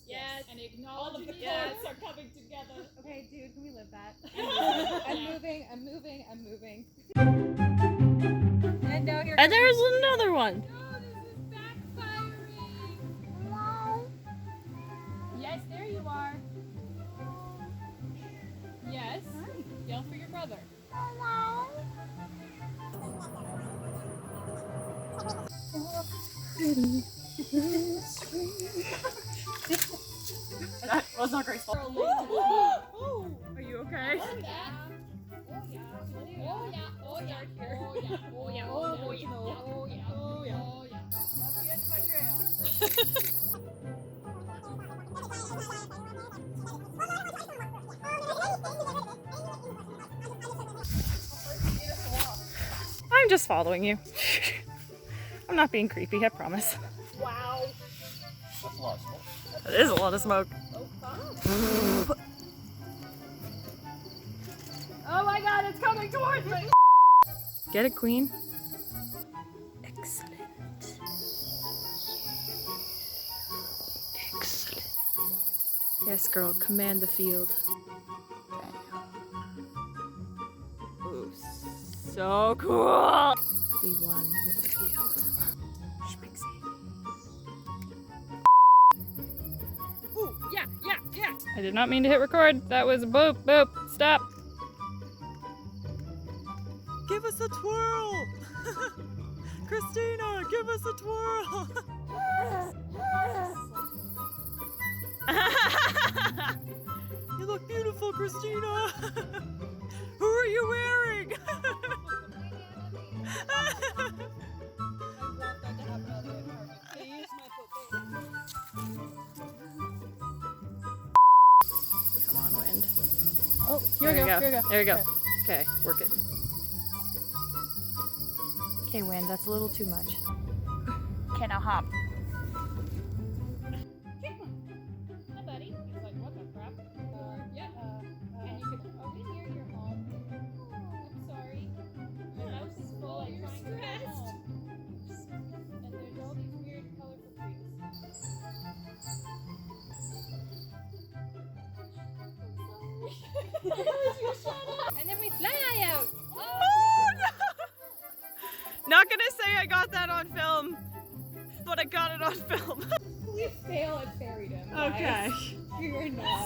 Yes. And acknowledge all the Yes. parts are coming together. Okay, dude, can we live that? I'm moving. And now here. And there's another one. No, this is backfiring. Hello? Yes, there you are. Yes. Hi. Yell for your brother. Hello. That was not graceful. Are you okay? Oh yeah. Oh yeah. Oh yeah. Oh yeah. Oh yeah. Oh yeah. Oh yeah. Oh yeah. Oh yeah. That's the end of my trail. I'm just following you. I'm not being creepy, I promise. Wow. That's a lot of smoke. That is a lot of smoke. Oh my god, it's coming towards me! Get it, queen? Excellent. Excellent. Yes, girl, command the field. Ooh, so cool! Be one with the field. Schmixy. Ooh, yeah. I did not mean to hit record. That was a boop, boop, stop. Give us a twirl! Christina, give us a twirl! You look beautiful, Christina! Who are you wearing? Come on, wind. Oh, There we go. There we go. Okay, work it. Okay, wind, that's a little too much. Okay, now hop. Hi, buddy. He's like, what the crap? Yeah. And you could, are we near your home? I'm sorry. My house is full. I'm trying to get home. And there's all these weird colorful trees. And then we fly out. Oh, no! Not gonna say I got that on film, but I got it on film. We fail at fairydom. Okay. You're not.